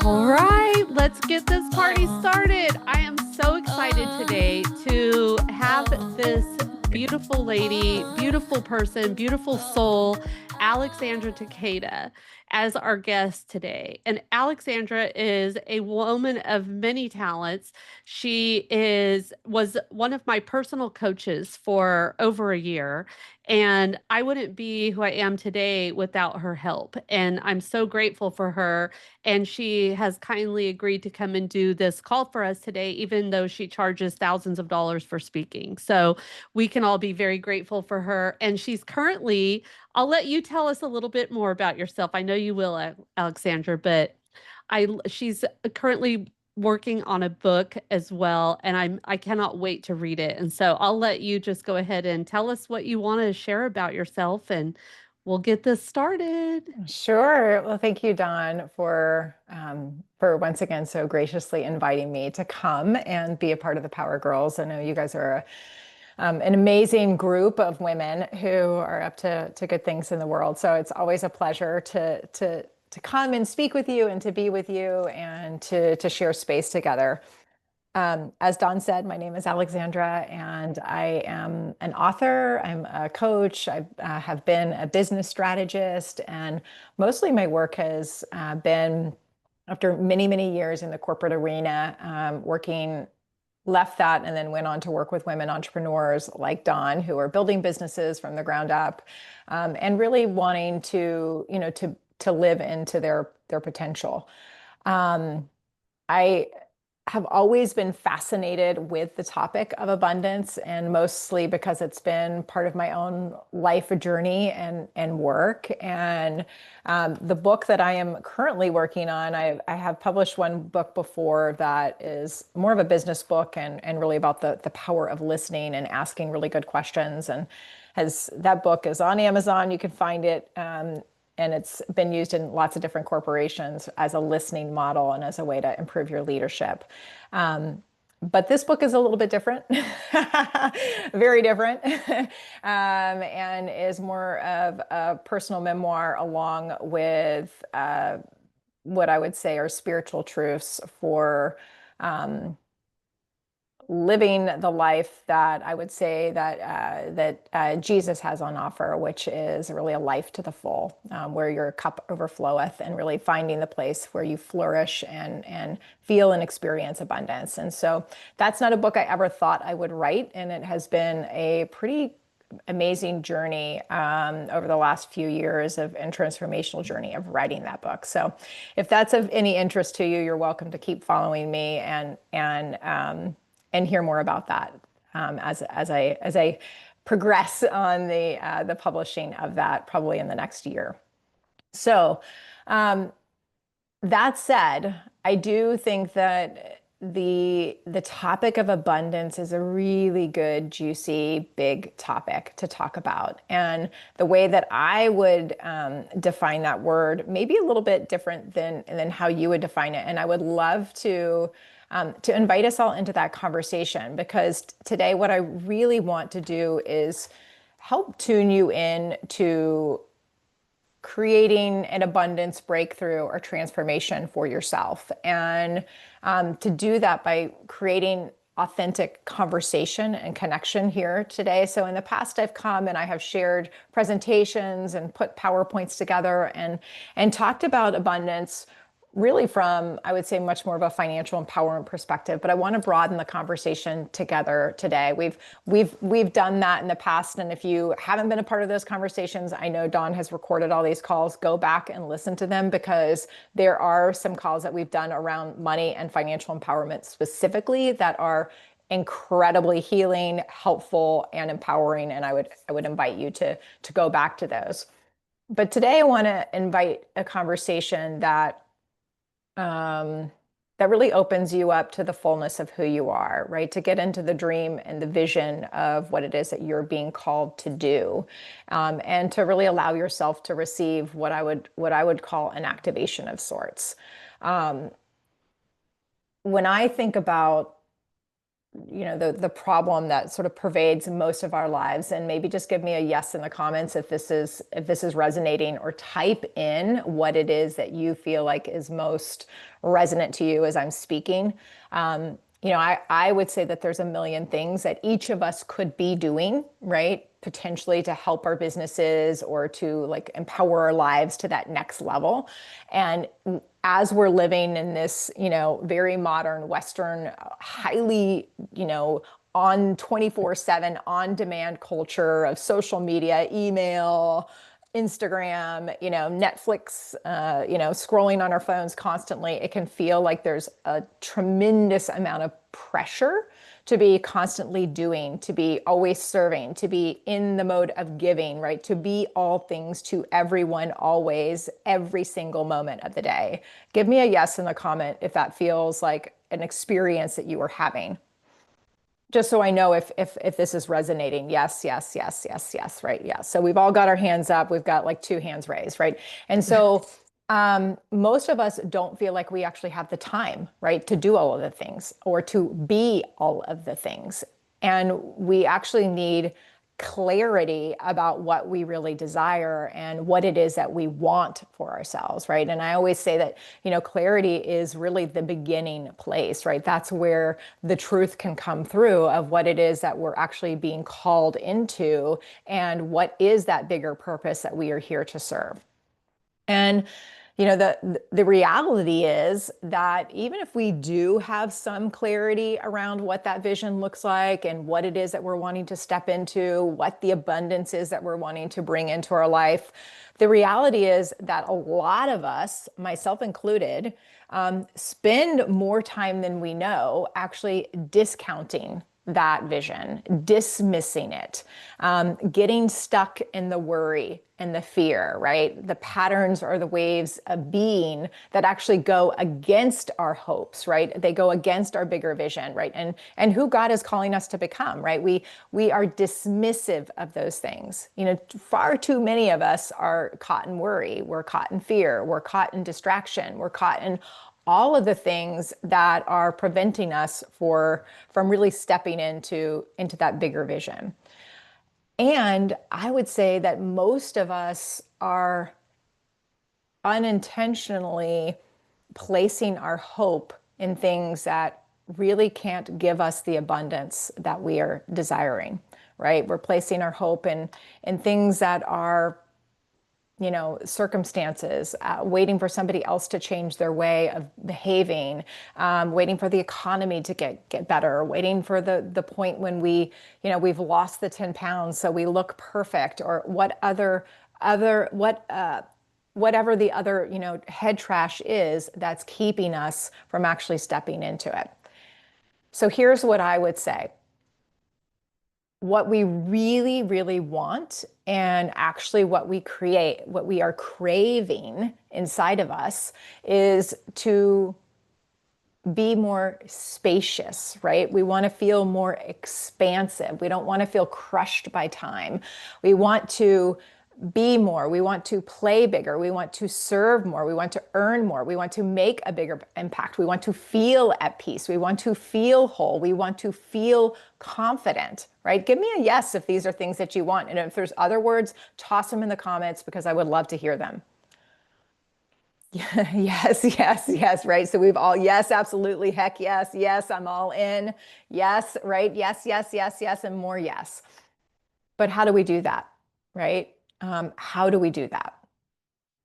All right, let's get this party started. I am so excited today to have this beautiful lady, beautiful person, beautiful soul, Alexandra Taketa, as our guest today. And Alexandra is a woman of many talents. She was one of my personal coaches for over a year, and I wouldn't be who I am today without her help. And I'm so grateful for her, and she has kindly agreed to come and do this call for us today, even though she charges thousands of dollars for speaking. So we can all be very grateful for her. And she's currently, I'll let you tell us a little bit more about yourself. I know you will, Alexandra, but she's currently working on a book as well, and I cannot wait to read it. And so I'll let you just go ahead and tell us what you want to share about yourself, and we'll get this started. Sure. Well, thank you, Dawn, for once again so graciously inviting me to come and be a part of the Power Girls. I know you guys are an amazing group of women who are up to good things in the world. So it's always a pleasure to come and speak with you and to be with you and to share space together. As Dawn said, my name is Alexandra, and I am an author. I'm a coach. I have been a business strategist, and mostly my work has been after many, many years in the corporate arena, left that and then went on to work with women entrepreneurs like Dawn, who are building businesses from the ground up, and really wanting to live into their potential. I have always been fascinated with the topic of abundance, and mostly because it's been part of my own life journey and work. And the book that I am currently working on, I have published one book before that is more of a business book and really about the power of listening and asking really good questions. And that book is on Amazon. You can find it. And it's been used in lots of different corporations as a listening model and as a way to improve your leadership. But this book is a little bit different, very different, and is more of a personal memoir along with what I would say are spiritual truths for living the life that I would say that Jesus has on offer, which is really a life to the full, where your cup overfloweth, and really finding the place where you flourish and feel and experience abundance. And so that's not a book I ever thought I would write, and it has been a pretty amazing journey over the last few years and transformational journey of writing that book. So if that's of any interest to you, you're welcome to keep following me and hear more about that as I progress on the publishing of that, probably in the next year. So that said, I do think that the topic of abundance is a really good, juicy, big topic to talk about. And the way that I would define that word may be a little bit different than how you would define it. And I would love to invite us all into that conversation, because today what I really want to do is help tune you in to creating an abundance breakthrough or transformation for yourself. And to do that by creating authentic conversation and connection here today. So in the past, I've come and I have shared presentations and put PowerPoints together and talked about abundance really from, I would say, much more of a financial empowerment perspective. But I want to broaden the conversation together today. We've done that in the past. And if you haven't been a part of those conversations, I know Dawn has recorded all these calls. Go back and listen to them, because there are some calls that we've done around money and financial empowerment specifically that are incredibly healing, helpful, and empowering. And I would invite you to go back to those. But today I want to invite a conversation that really opens you up to the fullness of who you are, right? To get into the dream and the vision of what it is that you're being called to do, and to really allow yourself to receive what I would call an activation of sorts. When I think about the problem that sort of pervades most of our lives. And maybe just give me a yes in the comments if this is resonating, or type in what it is that you feel like is most resonant to you as I'm speaking. I would say that there's a million things that each of us could be doing, right? Potentially to help our businesses or to like empower our lives to that next level. And as we're living in this, very modern Western, highly, on 24/7 on demand culture of social media, email, Instagram, Netflix, scrolling on our phones constantly, it can feel like there's a tremendous amount of pressure to be constantly doing, to be always serving, to be in the mode of giving, right? To be all things to everyone, always, every single moment of the day. Give me a yes in the comment if that feels like an experience that you are having. Just so I know if this is resonating. Yes, yes, yes, yes, yes, right? Yes. So we've all got our hands up. We've got like 2 hands raised, right? And so most of us don't feel like we actually have the time, right, to do all of the things or to be all of the things. And we actually need clarity about what we really desire and what it is that we want for ourselves, right? And I always say that, clarity is really the beginning place, right? That's where the truth can come through of what it is that we're actually being called into and what is that bigger purpose that we are here to serve. And the reality is that even if we do have some clarity around what that vision looks like and what it is that we're wanting to step into, what the abundance is that we're wanting to bring into our life, the reality is that a lot of us, myself included, spend more time than we know actually discounting that vision, dismissing it, getting stuck in the worry and the fear, right? The patterns or the waves of being that actually go against our hopes, right? They go against our bigger vision, right? And who God is calling us to become, right? We are dismissive of those things. Far too many of us are caught in worry, we're caught in fear, we're caught in distraction, we're caught in all of the things that are preventing us from really stepping into that bigger vision. And I would say that most of us are unintentionally placing our hope in things that really can't give us the abundance that we are desiring, right? We're placing our hope in things that are circumstances, waiting for somebody else to change their way of behaving, waiting for the economy to get better, waiting for the point when we've lost the 10 pounds so we look perfect, or whatever the other, head trash is that's keeping us from actually stepping into it. So here's what I would say. What we really, really want, and actually what we create, what we are craving inside of us, is to be more spacious, right? We want to feel more expansive. We don't want to feel crushed by time. We want to be more. We want to play bigger. We want to serve more. We want to earn more. We want to make a bigger impact. We want to feel at peace. We want to feel whole. We want to feel confident, right? Give me a yes if these are things that you want. And if there's other words, toss them in the comments because I would love to hear them. Yes, yes, yes, right. So we've all, yes, absolutely. Heck yes, yes, I'm all in. Yes, right. Yes, yes, yes, yes, and more yes. But how do we do that, right? How do we do that?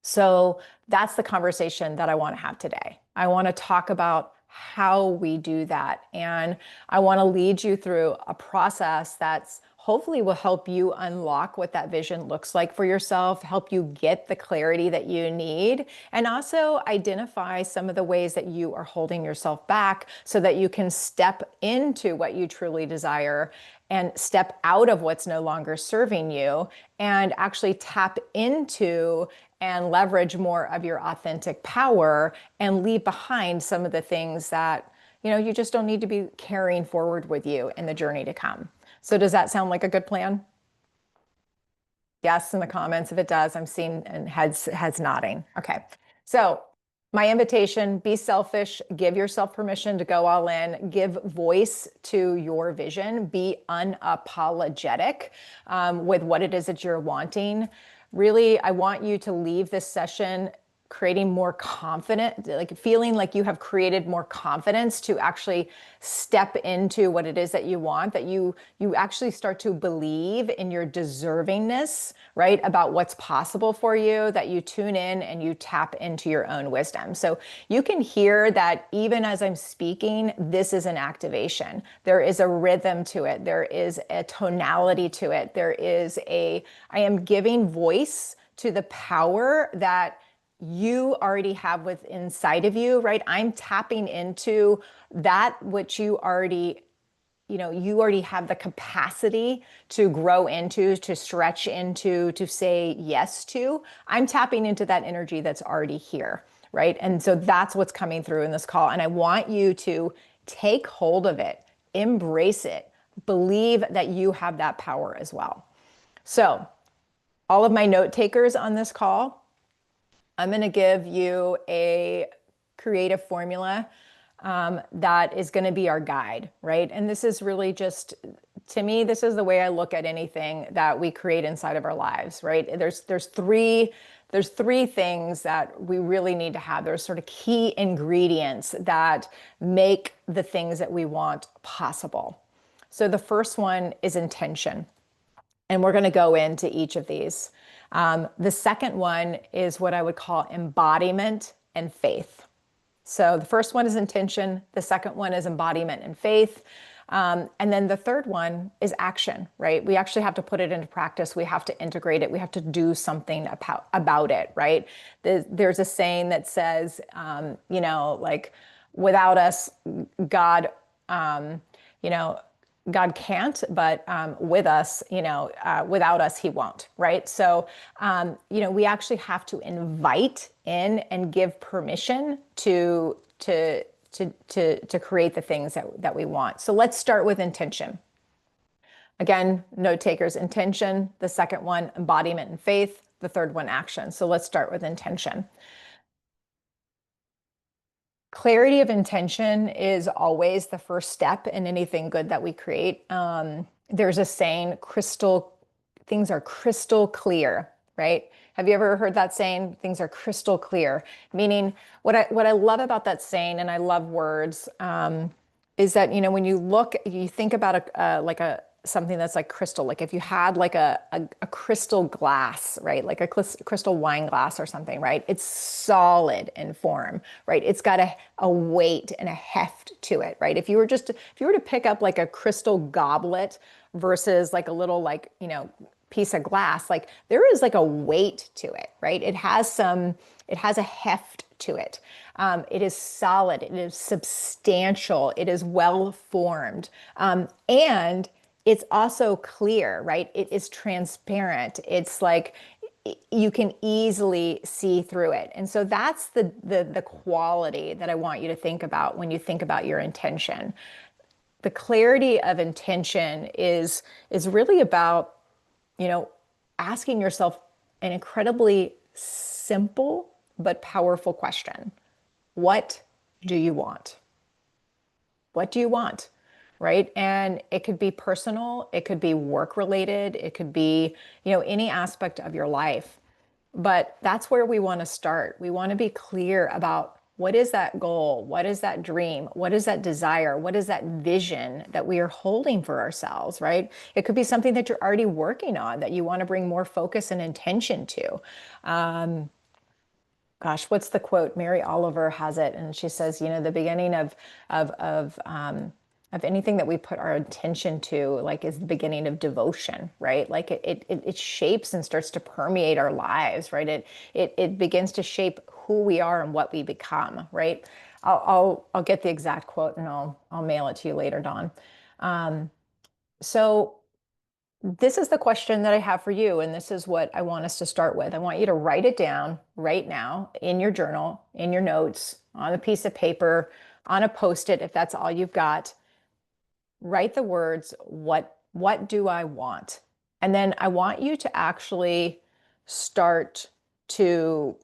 So that's the conversation that I want to have today. I want to talk about how we do that. And I want to lead you through a process that's hopefully will help you unlock what that vision looks like for yourself, help you get the clarity that you need, and also identify some of the ways that you are holding yourself back so that you can step into what you truly desire and step out of what's no longer serving you and actually tap into and leverage more of your authentic power and leave behind some of the things that you just don't need to be carrying forward with you in the journey to come. So does that sound like a good plan? Yes, in the comments if it does. I'm seeing and heads nodding. Okay. So My invitation, be selfish, give yourself permission to go all in, give voice to your vision, be unapologetic with what it is that you're wanting. Really, I want you to leave this session creating more confident, like feeling like you have created more confidence to actually step into what it is that you want, that you actually start to believe in your deservingness, right? About what's possible for you, that you tune in and you tap into your own wisdom. So you can hear that even as I'm speaking, this is an activation. There is a rhythm to it. There is a tonality to it. I am giving voice to the power that you already have within inside of you, right? I'm tapping into that which you already have the capacity to grow into, to stretch into, to say yes to. I'm tapping into that energy that's already here, right? And so that's what's coming through in this call. And I want you to take hold of it, embrace it, believe that you have that power as well. So, all of my note takers on this call, I'm going to give you a creative formula that is going to be our guide, right? And this is really just, to me, this is the way I look at anything that we create inside of our lives, right? There's three things that we really need to have. There's sort of key ingredients that make the things that we want possible. So the first one is intention. And we're going to go into each of these. The second one is what I would call embodiment and faith. So the first one is intention. The second one is embodiment and faith. And then the third one is action, right? We actually have to put it into practice. We have to integrate it. We have to do something about it, right? There's a saying that says, like without us, God, you know, God can't, but with us, without us, he won't, right? So, we actually have to invite in and give permission to create the things that we want. So let's start with intention. Again, note takers, intention. The second one, embodiment and faith. The third one, action. So let's start with intention. Clarity of intention is always the first step in anything good that we create. There's a saying, things are crystal clear, right? Have you ever heard that saying? Things are crystal clear. Meaning, what I love about that saying, and I love words, is that when you think about something that's like crystal, like if you had like a crystal glass, right? Like a crystal wine glass or something, right? It's solid in form, right? It's got a weight and a heft to it, right? If you were to pick up like a crystal goblet versus like a little piece of glass, like there is like a weight to it, right? It has a heft to it. It is solid. It is substantial. It is well formed. And it's also clear, right? It is transparent. It's like you can easily see through it. And so that's the quality that I want you to think about when you think about your intention. The clarity of intention is really about, asking yourself an incredibly simple but powerful question. What do you want? What do you want? Right? And it could be personal, it could be work related, it could be, any aspect of your life. But that's where we want to start. We want to be clear about what is that goal? What is that dream? What is that desire? What is that vision that we are holding for ourselves, right? It could be something that you're already working on that you want to bring more focus and intention to. Gosh, what's the quote? Mary Oliver has it, and she says, the beginning of anything that we put our attention to, like, is the beginning of devotion, right? Like it shapes and starts to permeate our lives, right? It begins to shape who we are and what we become, right? I'll get the exact quote and I'll mail it to you later, Dawn. So this is the question that I have for you, and this is what I want us to start with. I want you to write it down right now in your journal, in your notes, on a piece of paper, on a Post-it, if that's all you've got. Write the words, what do I want? And then I want you to actually start to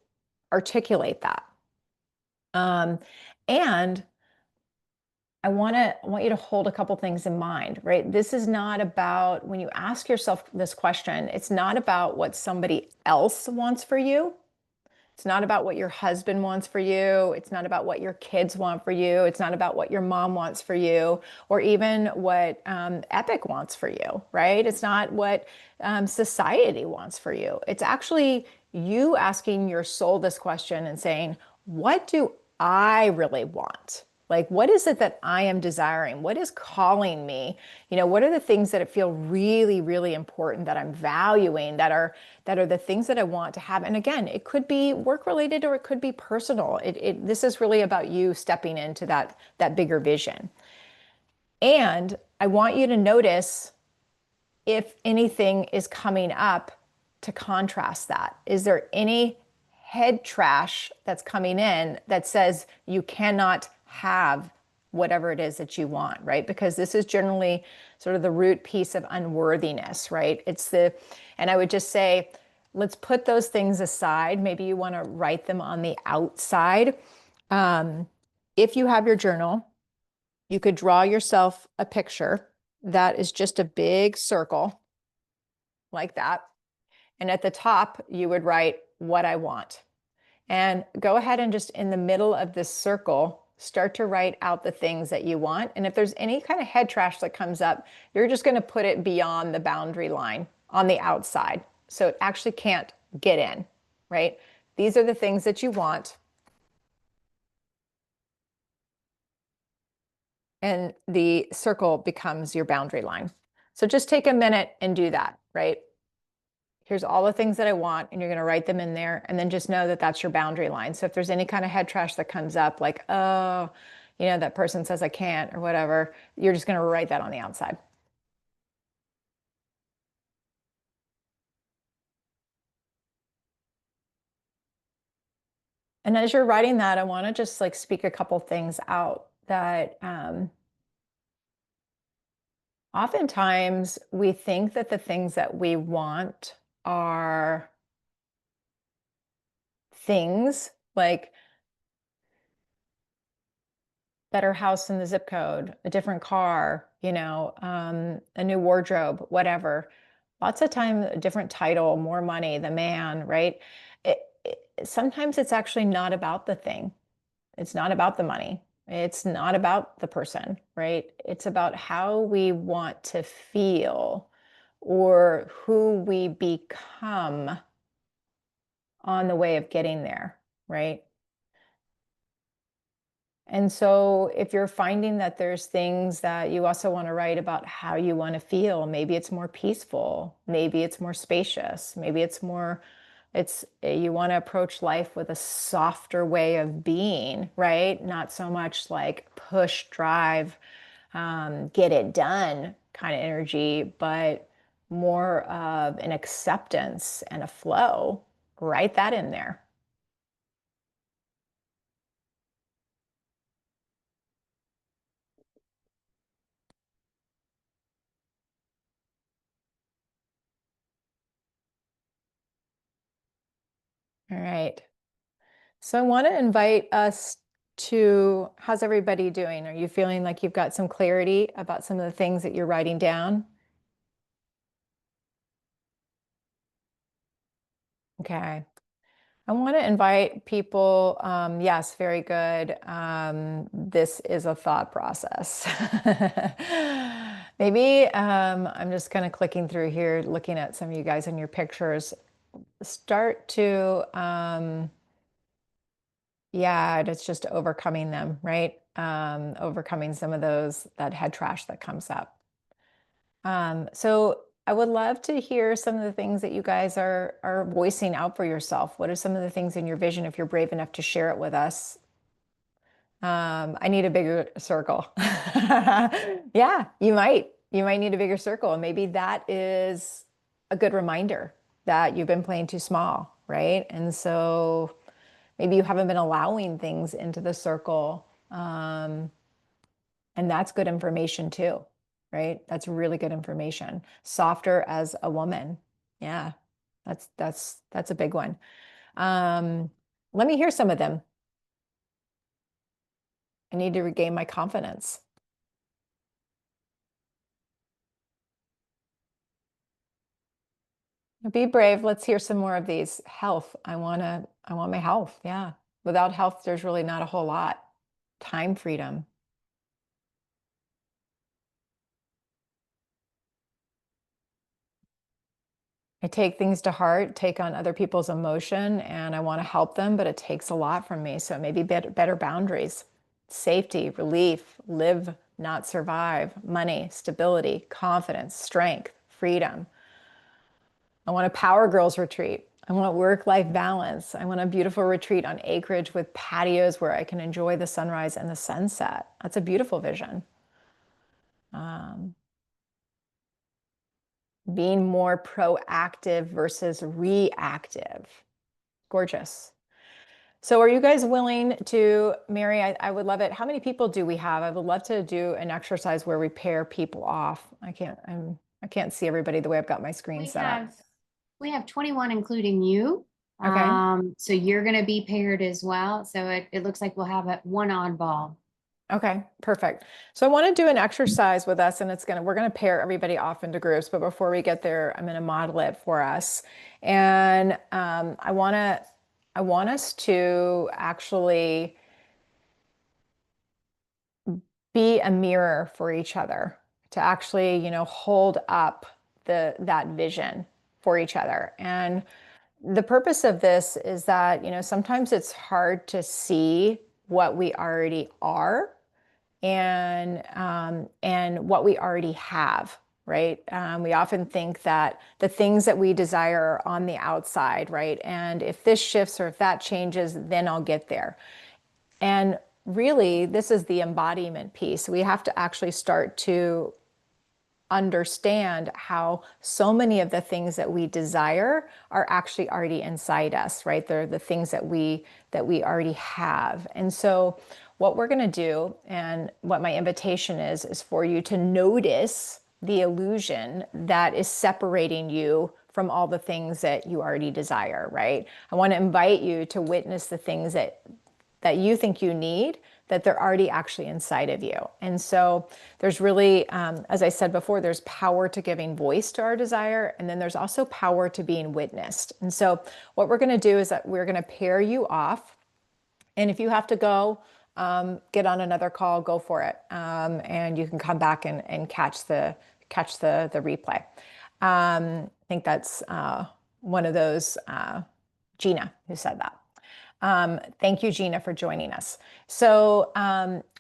articulate that. Um, and I want you to hold a couple things in mind, right? This is not about, when you ask yourself this question, it's not about what somebody else wants for you. It's not about what your husband wants for you. It's not about what your kids want for you. It's not about what your mom wants for you, or even what Epic wants for you, right? It's not what society wants for you. It's actually you asking your soul this question and saying, what do I really want? Like, what is it that I am desiring? What is calling me? What are the things that feel really, really important that I'm valuing, that are the things that I want to have? And again, it could be work related or it could be personal. This is really about you stepping into that bigger vision. And I want you to notice if anything is coming up to contrast that. Is there any head trash that's coming in that says you cannot have whatever it is that you want, right? Because this is generally sort of the root piece of unworthiness, right? And I would just say, let's put those things aside. Maybe you want to write them on the outside. If you have your journal, you could draw yourself a picture that is just a big circle like that. And at the top, you would write what I want. And go ahead and just in the middle of this circle, start to write out the things that you want. And if there's any kind of head trash that comes up, you're just going to put it beyond the boundary line on the outside. So it actually can't get in, right? These are the things that you want. And the circle becomes your boundary line. So just take a minute and do that, right? Here's all the things that I want, and you're going to write them in there, and then just know that that's your boundary line. So if there's any kind of head trash that comes up, like, oh, that person says I can't or whatever, you're just going to write that on the outside. And as you're writing that, I want to just like speak a couple things out that oftentimes we think that the things that we want are things like better house in the zip code, a different car, a new wardrobe, whatever. Lots of time, a different title, more money, the man, right? Sometimes it's actually not about the thing. It's not about the money. It's not about the person, right? It's about how we want to feel or who we become on the way of getting there, right? And so if you're finding that there's things that you also want to write about how you want to feel, maybe it's more peaceful, maybe it's more spacious, maybe you want to approach life with a softer way of being, right? Not so much like push, drive, get it done kind of energy, but more of an acceptance and a flow. Write that in there. All right. So I want to invite us to, how's everybody doing? Are you feeling like you've got some clarity about some of the things that you're writing down? Okay. I want to invite people, yes, very good. This is a thought process. Maybe I'm just kind of clicking through here, looking at some of you guys in your pictures. Start to yeah, it's just overcoming them, right? Overcoming some of that head trash that comes up. So I would love to hear some of the things that you guys are voicing out for yourself. What are some of the things in your vision, if you're brave enough to share it with us? I need a bigger circle. Yeah, you might. You might need a bigger circle. And maybe that is a good reminder that you've been playing too small, right? And so maybe you haven't been allowing things into the circle. And that's good information too, right? That's really good information. Softer as a woman. Yeah, that's a big one. Let me hear some of them. I need to regain my confidence. Be brave. Let's hear some more of these. Health. I want my health. Yeah. Without health, there's really not a whole lot. Time freedom. I take things to heart, take on other people's emotion, and I want to help them, but it takes a lot from me. So maybe better boundaries, safety, relief, live, not survive, money, stability, confidence, strength, freedom. I want a Power Girls retreat. I want work-life balance. I want a beautiful retreat on acreage with patios where I can enjoy the sunrise and the sunset. That's a beautiful vision. Um, Being more proactive versus reactive. Gorgeous. So are you guys willing to, Mary, I would love it. How many people do we have? I would love to do an exercise where we pair people off. I can't see everybody the way I've got my screen We set have up. we have 21, including you. Okay. So you're going to be paired as well. So it looks like we'll have one oddball. Okay, perfect. So I want to do an exercise with us, and we're gonna pair everybody off into groups. But before we get there, I'm gonna model it for us, and I want us to actually be a mirror for each other, to actually, hold up that vision for each other. And the purpose of this is that, sometimes it's hard to see what we already are and what we already have, right? We often think that the things that we desire are on the outside, right? And if this shifts or if that changes, then I'll get there. And really, this is the embodiment piece. We have to actually start to understand how so many of the things that we desire are actually already inside us, right? They're the things that we already have. And so what we're going to do, and what my invitation is for you to notice the illusion that is separating you from all the things that you already desire, right? I want to invite you to witness the things that you think you need, that they're already actually inside of you. And so there's really, as I said before, there's power to giving voice to our desire, and then there's also power to being witnessed. And so what we're going to do is that we're going to pair you off. And if you have to go, get on another call, go for it. And you can come back and catch the replay. I think that's one of those, Gina, who said that. Thank you, Gina, for joining us. So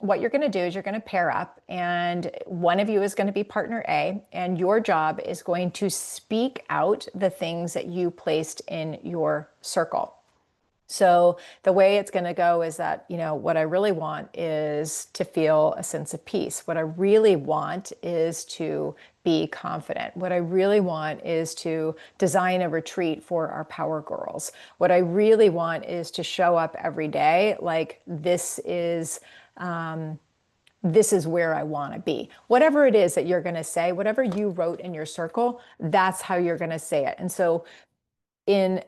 what you're going to do is you're going to pair up, and one of you is going to be partner A, and your job is going to speak out the things that you placed in your circle. So the way it's going to go is that, what I really want is to feel a sense of peace. What I really want is to be confident. What I really want is to design a retreat for our power girls. What I really want is to show up every day like this is where I want to be. Whatever it is that you're going to say, whatever you wrote in your circle, that's how you're going to say it. And so in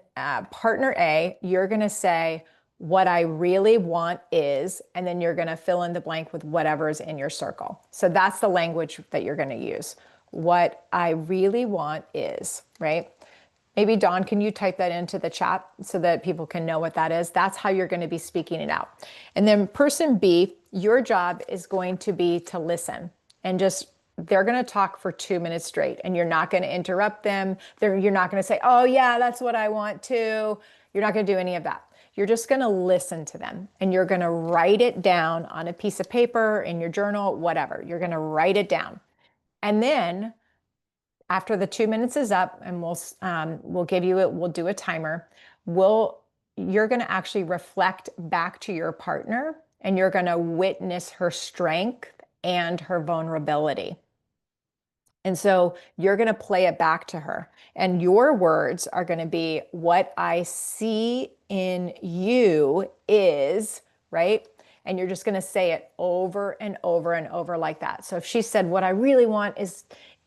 partner A, you're going to say, what I really want is, and then you're going to fill in the blank with whatever's in your circle. So that's the language that you're going to use. What I really want is, right? Maybe Dawn, can you type that into the chat so that people can know what that is? That's how you're going to be speaking it out. And then person B, your job is going to be to listen and just they're going to talk for 2 minutes straight, and you're not going to interrupt them. You're not going to say, oh yeah, that's what I want too. You're not going to do any of that. You're just going to listen to them, and you're going to write it down on a piece of paper, in your journal, whatever. You're going to write it down. And then after the 2 minutes is up, and we'll give you it, we'll do a timer. You're going to actually reflect back to your partner, and you're going to witness her strength and her vulnerability. And so you're going to play it back to her. And your words are going to be, what I see in you is, right? And you're just going to say it over and over and over like that. So if she said, what I really want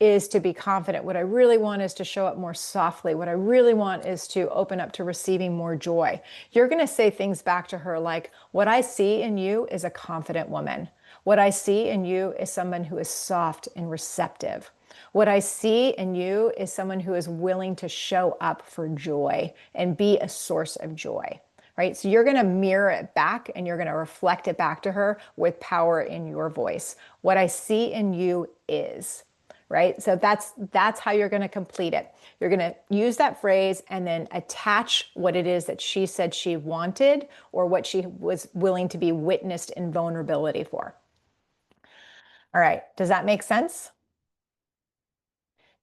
is to be confident. What I really want is to show up more softly. What I really want is to open up to receiving more joy. You're going to say things back to her like, what I see in you is a confident woman. What I see in you is someone who is soft and receptive. What I see in you is someone who is willing to show up for joy and be a source of joy, right? So you're going to mirror it back and you're going to reflect it back to her with power in your voice. What I see in you is, right? So that's how you're going to complete it. You're going to use that phrase and then attach what it is that she said she wanted or what she was willing to be witnessed in vulnerability for. All right. Does that make sense?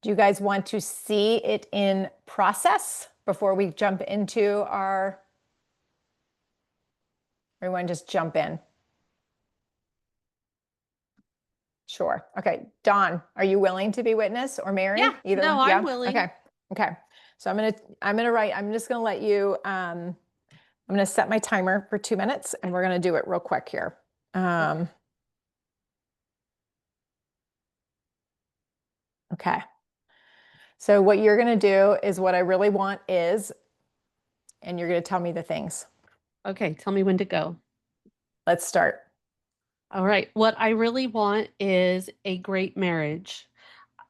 Do you guys want to see it in process before we jump into our, or you want to just jump in? Sure. Okay. Dawn, are you willing to be witness or Mary? Yeah, Either no, one? I'm willing. Okay. Okay. So I'm gonna write, I'm just gonna let you, I'm gonna set my timer for 2 minutes and we're gonna do it real quick here. Okay. So what you're gonna do is what I really want is, and you're gonna tell me the things. Okay, tell me when to go. Let's start. All right. What I really want is a great marriage.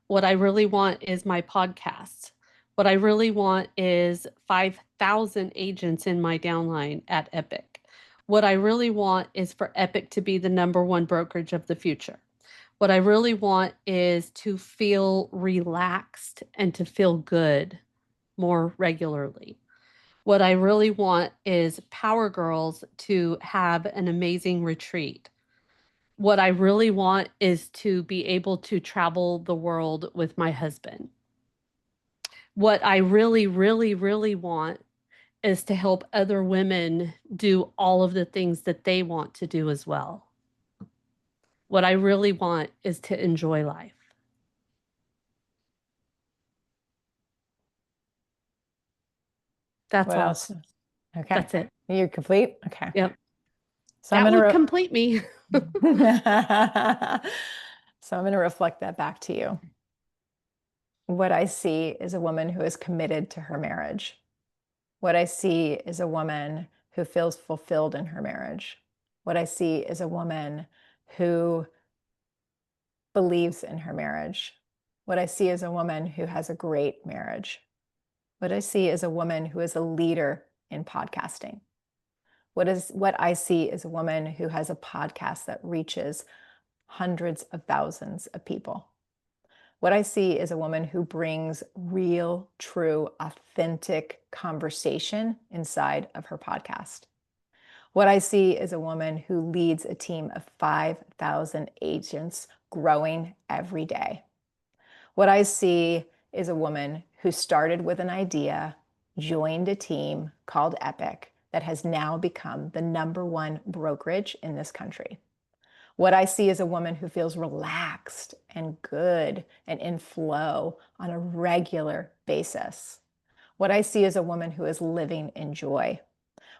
What I really want is my podcast. What I really want is 5,000 agents in my downline at Epic. What I really want is for Epic to be the #1 brokerage of the future. What I really want is to feel relaxed and to feel good more regularly. What I really want is Power Girls to have an amazing retreat. What I really want is to be able to travel the world with my husband. What I really, really, really want is to help other women do all of the things that they want to do as well. What I really want is to enjoy life. That's What all. else? Okay. That's it. You're complete? Okay. Yep. So I'm That gonna would complete me. so I'm gonna reflect that back to you. What I see is a woman who is committed to her marriage. What I see is a woman who feels fulfilled in her marriage. What I see is a woman who believes in her marriage. What I see is a woman who has a great marriage. What I see is a woman who is a leader in podcasting. What I see is a woman who has a podcast that reaches hundreds of thousands of people. What I see is a woman who brings real, true, authentic conversation inside of her podcast. What I see is a woman who leads a team of 5,000 agents growing every day. What I see is a woman who started with an idea, joined a team called Epic that has now become the #1 brokerage in this country. What I see is a woman who feels relaxed and good and in flow on a regular basis. What I see is a woman who is living in joy.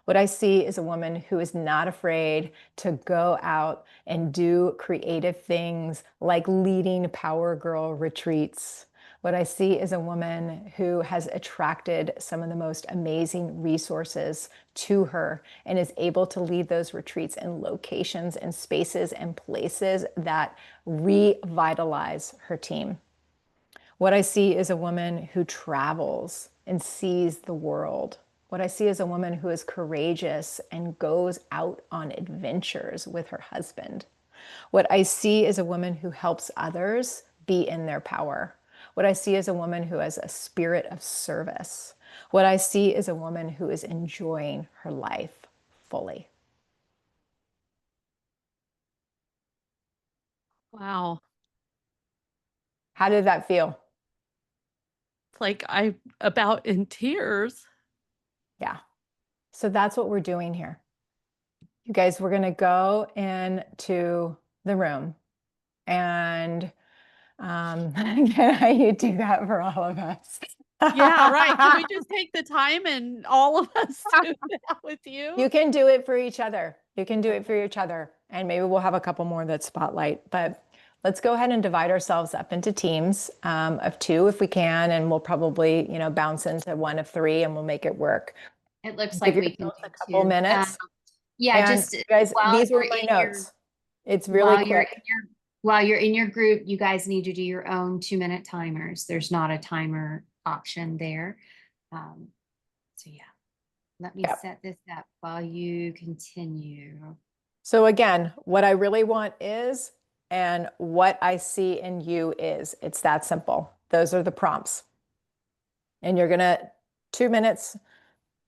What I see is a woman who is not afraid to go out and do creative things like leading Power Girl retreats. What I see is a woman who has attracted some of the most amazing resources to her and is able to lead those retreats in locations and spaces and places that revitalize her team. What I see is a woman who travels and sees the world. What I see is a woman who is courageous and goes out on adventures with her husband. What I see is a woman who helps others be in their power. What I see is a woman who has a spirit of service. What I see is a woman who is enjoying her life fully. Wow. How did that feel? It's like I'm about in tears. Yeah. So that's what we're doing here. You guys, we're going to go into the room and can you do that for all of us? Yeah, right. Can we just take the time and all of us do that with you? You can do it for each other. You can do it for each other. And maybe we'll have a couple more that spotlight. But let's go ahead and divide ourselves up into teams of 2 if we can, and we'll probably, bounce into one of 3 and we'll make it work. It looks Give like we can yourselves do a couple 2. minutes. Yeah, And just guys, while these were you're my in notes. It's really while you're in quick. while you're in your group, you guys need to do your own 2-minute timers. There's not a timer option there. So yeah, let me Yep. set this up while you continue. So again, what I really want is, and what I see in you is, it's that simple. Those are the prompts. And you're gonna 2 minutes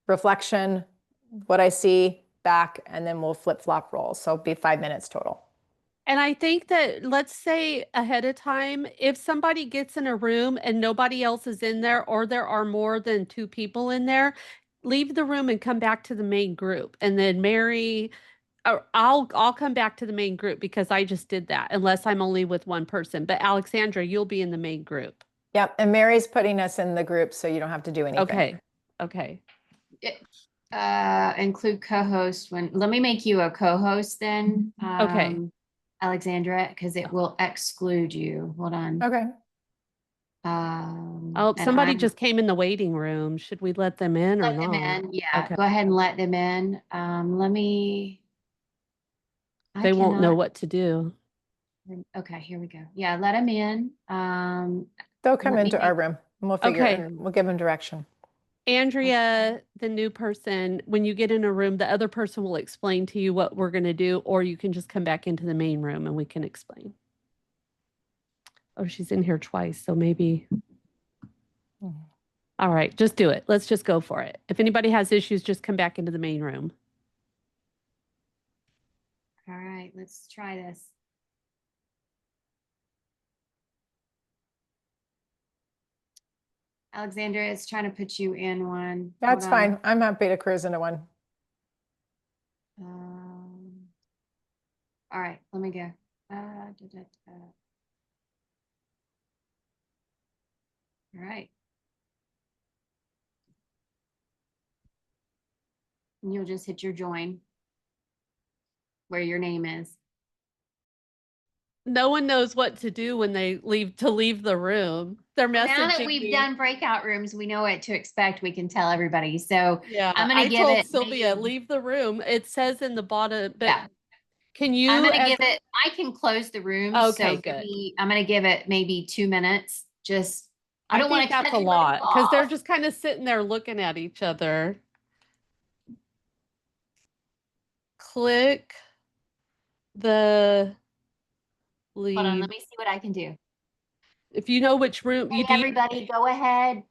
reflection, what I see back, and then we'll flip flop roll. So it'll be 5 minutes total. And I think that let's say ahead of time, if somebody gets in a room and nobody else is in there, or there are more than 2 people in there, leave the room and come back to the main group. And then Mary, or I'll come back to the main group because I just did that, unless I'm only with one person. But Alexandra, you'll be in the main group. Yep, and Mary's putting us in the group, so you don't have to do anything. Okay. Okay. Include co-host let me make you a co-host then. Okay. Alexandra, because it will exclude you. Hold on. Okay. Oh, And somebody just came in the waiting room. Should we let them in or let them not? in. Yeah, Okay. go ahead and let them in. Let me. I They won't know cannot. what to do. Okay, here we go. Yeah, let them in. They'll come Let me into our room and we'll figure Okay. we'll give them direction. Andrea, the new person, when you get in a room, the other person will explain to you what we're going to do, or you can just come back into the main room and we can explain. Oh, she's in here twice, so maybe. All right, just do it. Let's just go for it. If anybody has issues, just come back into the main room. All right, let's try this. Alexandra is trying to put you in one. That's fine. I'm happy to cruise into one. All right, let me go. All right. And you'll just hit your join where your name is. No one knows what to do when they leave the room. They're messaging Now that we've me. done breakout rooms, we know what to expect. We can tell everybody. So Yeah, I'm going to give told it Sylvia, maybe, leave the room. It says in the bottom, but yeah. can you? I'm going to give it. I can close the room. Okay, so good. I'm going to give it maybe 2 minutes. Just I don't want think to cut that's a anybody lot because they're off. just kind of sitting there looking at each other. Click the leave. Hold on, let me see what I can do. If you know which room Hey, everybody, go ahead.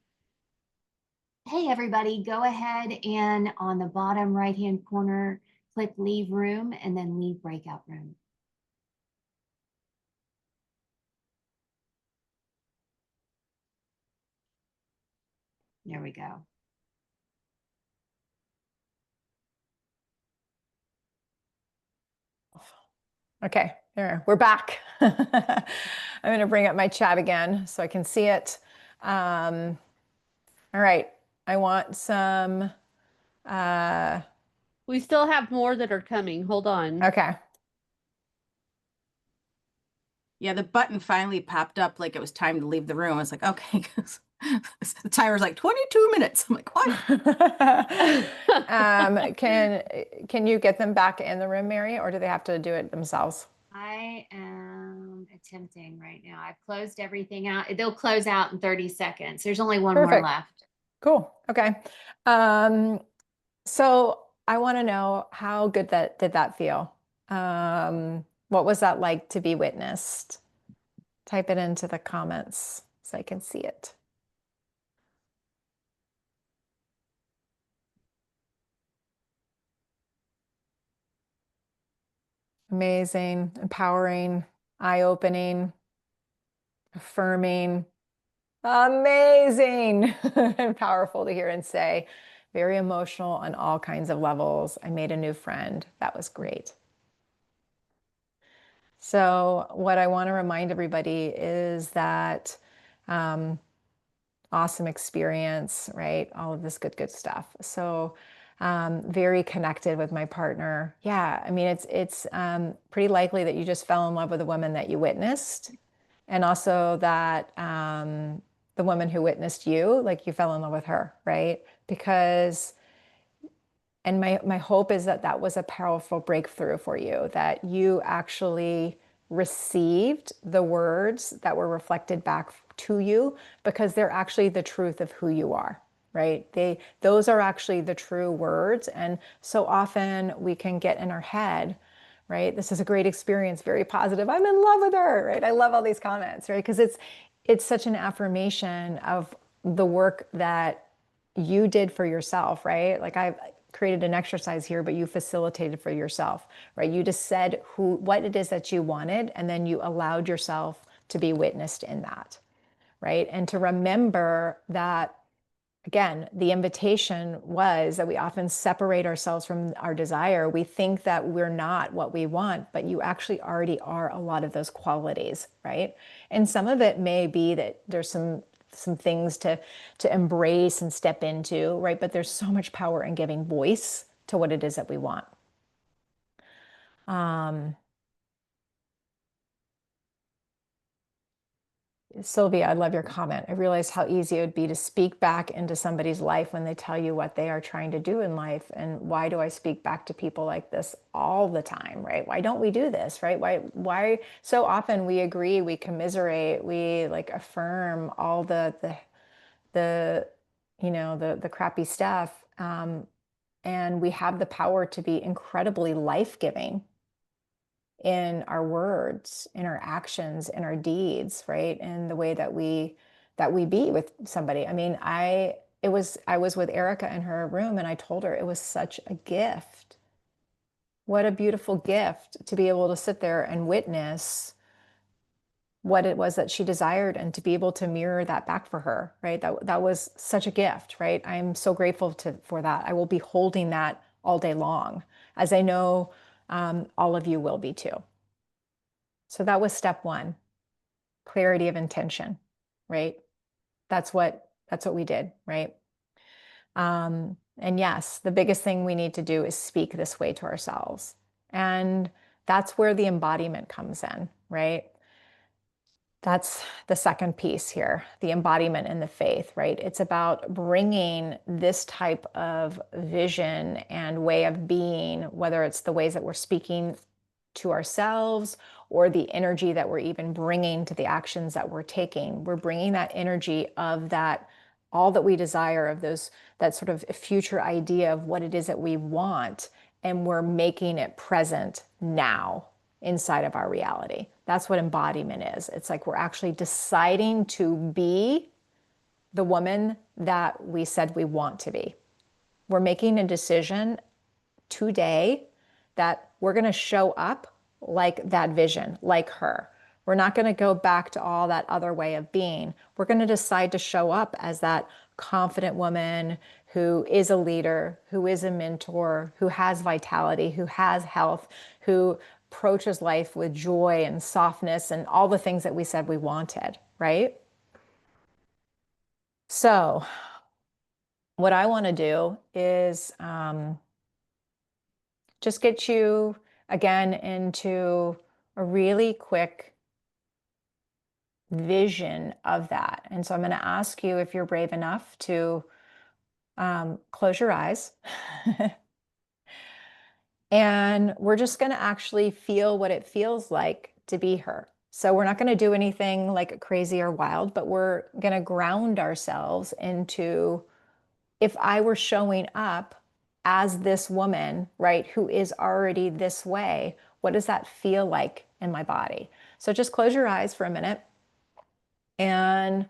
Hey, everybody, go ahead and on the bottom right-hand corner, click leave room and then leave breakout room. There we go. Okay, there, we're back. I'm going to bring up my chat again so I can see it. All right, I want some. We still have more that are coming. Hold on. Okay. Yeah, the button finally popped up like it was time to leave the room. I was like, okay, because the timer's like 22 minutes. I'm like, what? Can you get them back in the room, Mary, or do they have to do it themselves? I am attempting right now. I've closed everything out. They'll close out in 30 seconds. There's only one more Perfect. left. Cool. Okay. So I want to know how good did that feel? What was that like to be witnessed? Type it into the comments so I can see it. Amazing, empowering, eye-opening, affirming, amazing, and powerful to hear and say. Very emotional on all kinds of levels. I made a new friend. That was great. So what I want to remind everybody is that awesome experience, right? All of this good stuff. So very connected with my partner. Yeah, I mean, it's pretty likely that you just fell in love with a woman that you witnessed, and also that the woman who witnessed you, like you fell in love with her, right? Because, and my hope is that that was a powerful breakthrough for you, that you actually received the words that were reflected back to you because they're actually the truth of who you are, right? Those are actually the true words. And so often we can get in our head, right? This is a great experience, very positive. I'm in love with her, right? I love all these comments, right? Because it's such an affirmation of the work that you did for yourself, right? Like I've created an exercise here, but you facilitated for yourself, right? You just said what it is that you wanted, and then you allowed yourself to be witnessed in that, right? And to remember that, again, the invitation was that we often separate ourselves from our desire. We think that we're not what we want, but you actually already are a lot of those qualities, right? And some of it may be that there's some things to embrace and step into, right? But there's so much power in giving voice to what it is that we want. Sylvia, I love your comment. I realize how easy it would be to speak back into somebody's life when they tell you what they are trying to do in life. And why do I speak back to people like this all the time, right? Why don't we do this, right? Why so often we agree, we commiserate, we like affirm all the the crappy stuff. And we have the power to be incredibly life-giving in our words, in our actions, in our deeds, right? In the way that we be with somebody. I mean, I was with Erica in her room and I told her it was such a gift. What a beautiful gift to be able to sit there and witness what it was that she desired and to be able to mirror that back for her, right? That was such a gift, right? I'm so grateful for that. I will be holding that all day long, as I know all of you will be too. So that was step one, clarity of intention, right? That's what we did, right? And yes, the biggest thing we need to do is speak this way to ourselves. And that's where the embodiment comes in, right? That's the second piece here, the embodiment and the faith, right? It's about bringing this type of vision and way of being, whether it's the ways that we're speaking to ourselves or the energy that we're even bringing to the actions that we're taking. We're bringing that energy of that, all that we desire, of those, that sort of future idea of what it is that we want, and we're making it present now inside of our reality. That's what embodiment is. It's like we're actually deciding to be the woman that we said we want to be. We're making a decision today that we're going to show up like that vision, like her. We're not going to go back to all that other way of being. We're going to decide to show up as that confident woman who is a leader, who is a mentor, who has vitality, who has health, who approaches life with joy and softness and all the things that we said we wanted, right? So what I want to do is just get you again into a really quick vision of that. And so I'm going to ask you if you're brave enough to close your eyes. And we're just going to actually feel what it feels like to be her. So we're not going to do anything like crazy or wild, but we're going to ground ourselves into, if I were showing up as this woman, right, who is already this way, what does that feel like in my body? So just close your eyes for a minute and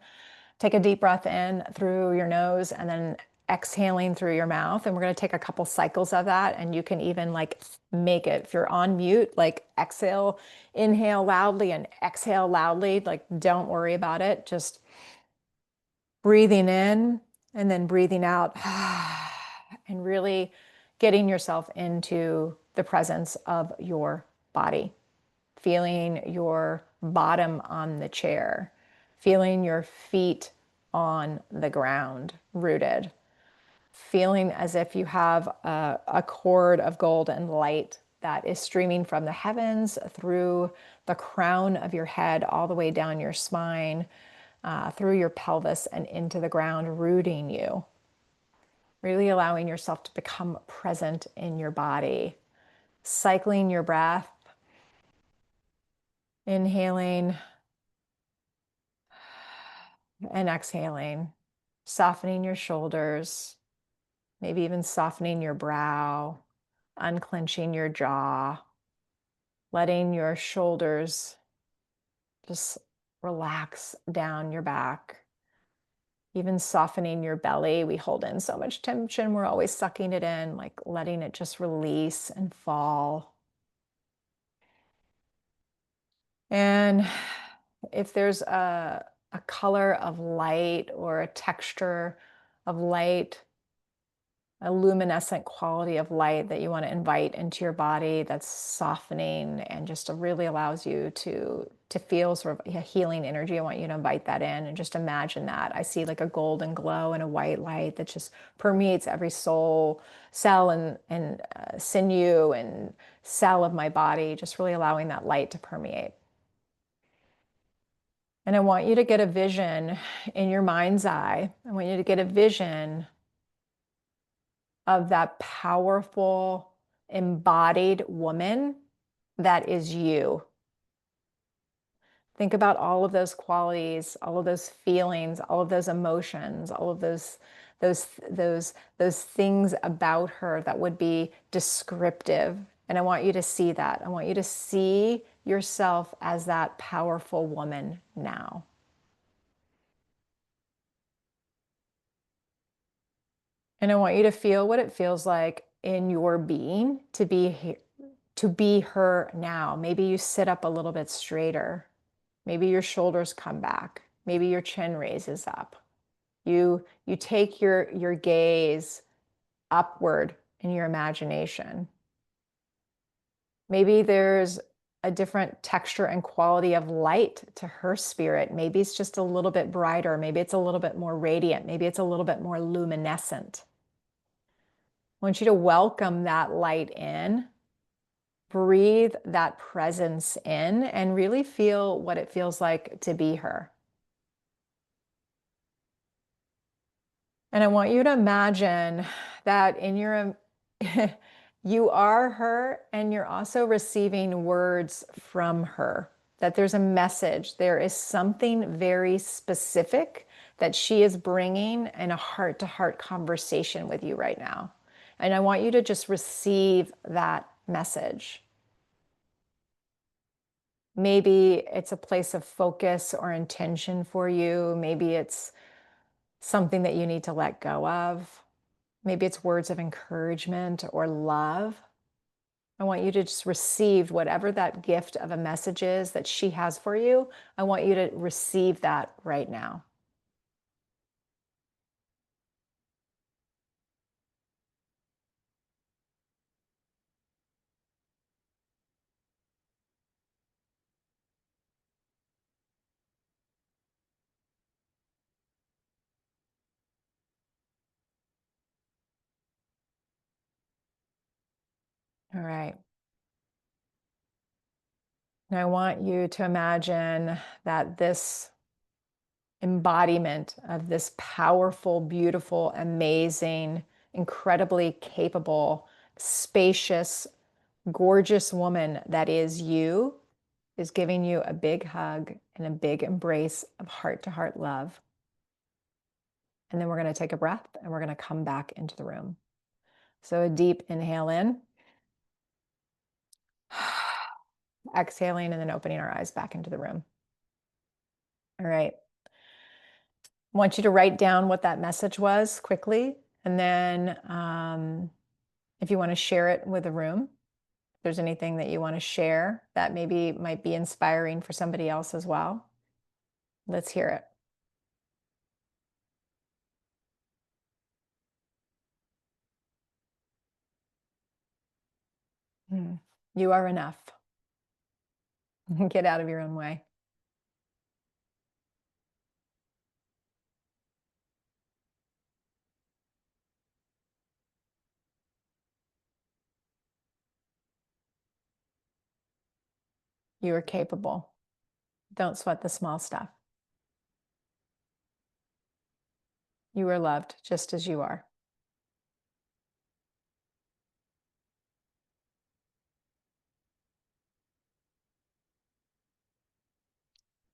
take a deep breath in through your nose and then exhaling through your mouth. And we're going to take a couple cycles of that. And you can even like make it, if you're on mute, like exhale, inhale loudly and exhale loudly. Like don't worry about it. Just breathing in and then breathing out and really getting yourself into the presence of your body, feeling your bottom on the chair, feeling your feet on the ground, rooted, feeling as if you have a cord of golden light that is streaming from the heavens through the crown of your head, all the way down your spine, through your pelvis and into the ground, rooting you. Really allowing yourself to become present in your body. Cycling your breath. Inhaling and exhaling. Softening your shoulders. Maybe even softening your brow. Unclenching your jaw. Letting your shoulders just relax down your back. Even softening your belly. We hold in so much tension. We're always sucking it in, like letting it just release and fall. And if there's a color of light or a texture of light, a luminescent quality of light that you want to invite into your body that's softening and just really allows you to feel sort of a healing energy, I want you to invite that in and just imagine that. I see like a golden glow and a white light that just permeates every soul, cell and sinew and cell of my body, just really allowing that light to permeate. And I want you to get a vision in your mind's eye. I want you to get a vision of that powerful, embodied woman that is you. Think about all of those qualities, all of those feelings, all of those emotions, all of those things about her that would be descriptive. And I want you to see that. I want you to see yourself as that powerful woman now. And I want you to feel what it feels like in your being to be her now. Maybe you sit up a little bit straighter. Maybe your shoulders come back. Maybe your chin raises up. You take your gaze upward in your imagination. Maybe there's a different texture and quality of light to her spirit. Maybe it's just a little bit brighter. Maybe it's a little bit more radiant. Maybe it's a little bit more luminescent. I want you to welcome that light in, breathe that presence in, and really feel what it feels like to be her. And I want you to imagine that in your, you are her and you're also receiving words from her, that there's a message. There is something very specific that she is bringing in a heart-to-heart conversation with you right now. And I want you to just receive that message. Maybe it's a place of focus or intention for you. Maybe it's something that you need to let go of. Maybe it's words of encouragement or love. I want you to just receive whatever that gift of a message is that she has for you. I want you to receive that right now. All right. Now I want you to imagine that this embodiment of this powerful, beautiful, amazing, incredibly capable, spacious, gorgeous woman that is you is giving you a big hug and a big embrace of heart-to-heart love. And then we're going to take a breath and we're going to come back into the room. So a deep inhale in, exhaling, and then opening our eyes back into the room. All right. I want you to write down what that message was quickly. And then if you want to share it with the room, if there's anything that you want to share that maybe might be inspiring for somebody else as well, let's hear it. You are enough. Get out of your own way. You are capable. Don't sweat the small stuff. You are loved just as you are.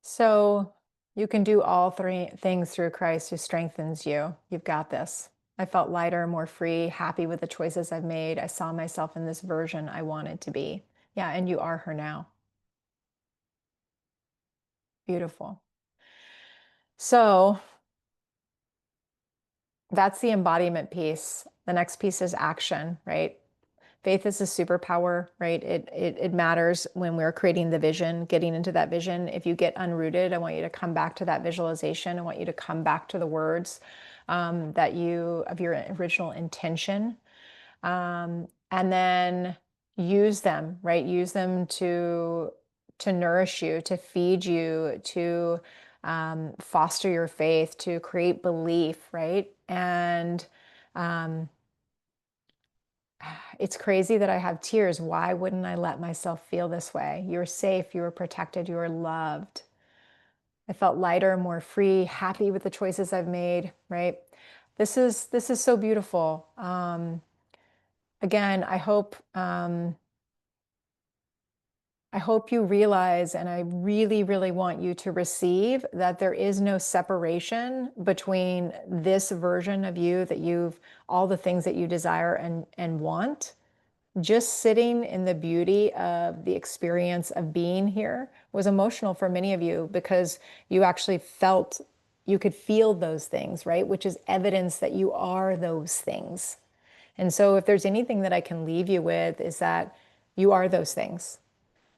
So you can do all three things through Christ who strengthens you. You've got this. I felt lighter, more free, happy with the choices I've made. I saw myself in this version I wanted to be. Yeah, and you are her now. Beautiful. So that's the embodiment piece. The next piece is action, right? Faith is a superpower, right? It matters when we're creating the vision, getting into that vision. If you get unrooted, I want you to come back to that visualization. I want you to come back to the words that you, of your original intention. And then use them, right? Use them to nourish you, to feed you, to foster your faith, to create belief, right? And it's crazy that I have tears. Why wouldn't I let myself feel this way? You're safe, you are protected, you are loved. I felt lighter, more free, happy with the choices I've made, right? This is so beautiful. Again, I hope you realize, and I really, really want you to receive that there is no separation between this version of you that you've, all the things that you desire and want. Just sitting in the beauty of the experience of being here was emotional for many of you because you actually felt, you could feel those things, right? Which is evidence that you are those things. And so if there's anything that I can leave you with is that you are those things,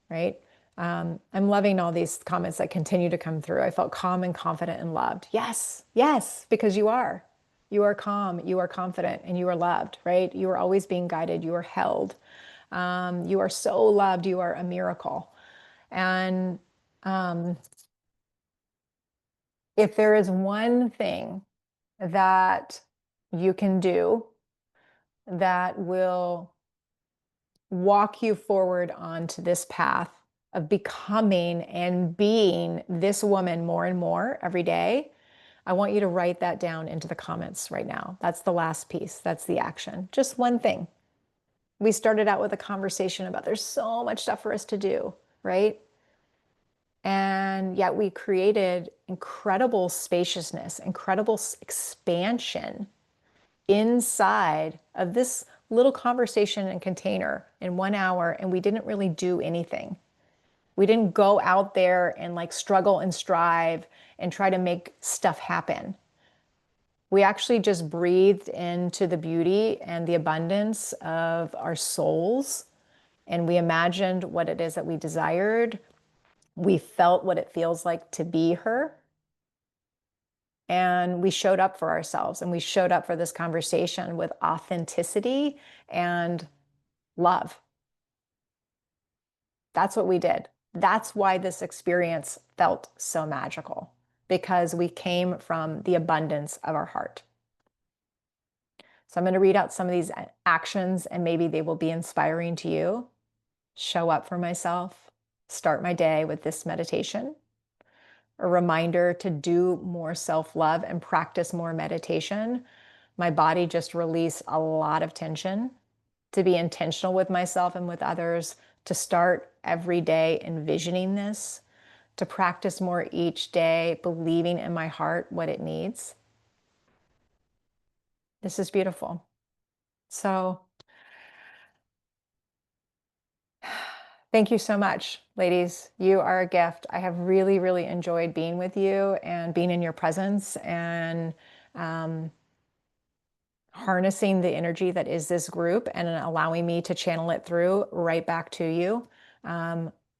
right? I'm loving all these comments that continue to come through. I felt calm and confident and loved. Yes, yes, because you are. You are calm, you are confident, and you are loved, right? You are always being guided, you are held. You are so loved, you are a miracle. And if there is one thing that you can do that will walk you forward onto this path of becoming and being this woman more and more every day, I want you to write that down into the comments right now. That's the last piece. That's the action. Just one thing. We started out with a conversation about there's so much stuff for us to do, right? And yet we created incredible spaciousness, incredible expansion inside of this little conversation and container in 1 hour, and we didn't really do anything. We didn't go out there and like struggle and strive and try to make stuff happen. We actually just breathed into the beauty and the abundance of our souls, and we imagined what it is that we desired. We felt what it feels like to be her. And we showed up for ourselves, and we showed up for this conversation with authenticity and love. That's what we did. That's why this experience felt so magical, because we came from the abundance of our heart. So I'm going to read out some of these actions, and maybe they will be inspiring to you. Show up for myself. Start my day with this meditation. A reminder to do more self-love and practice more meditation. My body just released a lot of tension. To be intentional with myself and with others, to start every day envisioning this, to practice more each day, believing in my heart what it needs. This is beautiful. So thank you so much, ladies. You are a gift. I have really, really enjoyed being with you and being in your presence and harnessing the energy that is this group and allowing me to channel it through right back to you.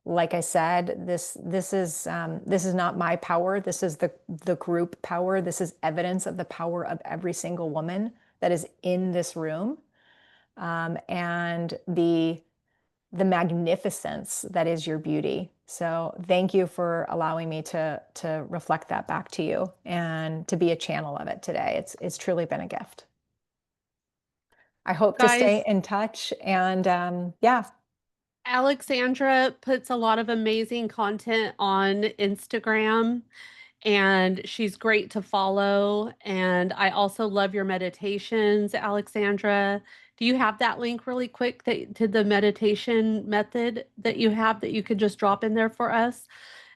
Like I said, this is not my power. This is the group power. This is evidence of the power of every single woman that is in this room, and the magnificence that is your beauty. So thank you for allowing me to reflect that back to you and to be a channel of it today. It's truly been a gift. I hope to stay Guys, in touch, and yeah. Alexandra puts a lot of amazing content on Instagram, and she's great to follow. And I also love your meditations, Alexandra. Do you have that link really quick that to the meditation method that you have that you could just drop in there for us?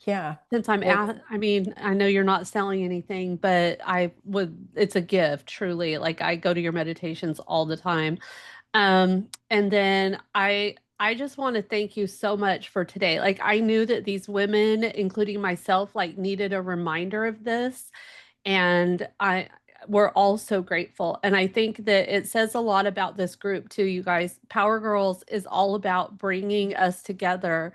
Yeah. Since I'm Well, at, I mean, I know you're not selling anything, but I would, it's a gift, truly. Like I go to your meditations all the time. And then I just want to thank you so much for today. Like I knew that these women, including myself, like needed a reminder of this. And we're all so grateful. And I think that it says a lot about this group too, you guys. Power Girls is all about bringing us together.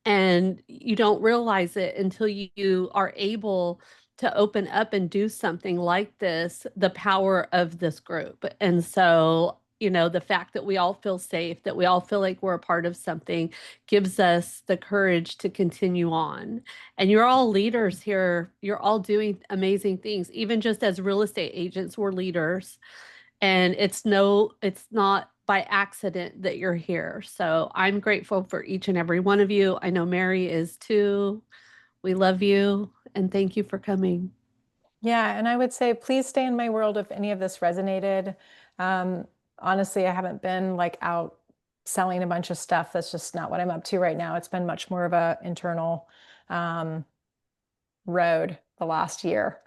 And you don't realize it until you are able to open up and do something like this, the power of this group. And so, you know, the fact that we all feel safe, that we all feel like we're a part of something gives us the courage to continue on. And you're all leaders here. You're all doing amazing things. Even just as real estate agents, we're leaders. And it's not by accident that you're here. So I'm grateful for each and every one of you. I know Mary is too. We love you and thank you for coming. yeah, and I would say please stay in my world if any of this resonated. Honestly, I haven't been like out selling a bunch of stuff. That's just not what I'm up to right now. It's been much more of a internal road the last year.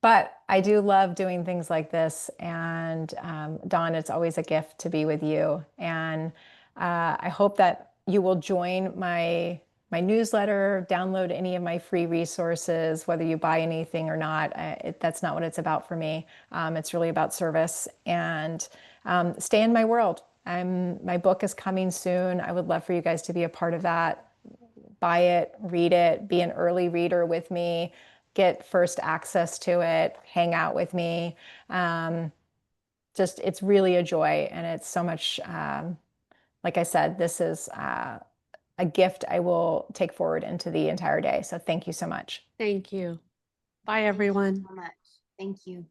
But I do love doing things like this. And Dawn, it's always a gift to be with you. And I hope that you will join my newsletter, download any of my free resources, whether you buy anything or not. That's not what it's about for me. It's really about service and stay in my world. My book is coming soon. I would love for you guys to be a part of that. Buy it, read it, be an early reader with me, get first access to it, hang out with me. Just, it's really a joy. And it's so much, like I said, this is a gift I will take forward into the entire day. So thank you so much. Thank you. Bye, Thank you everyone. so much. Thank you.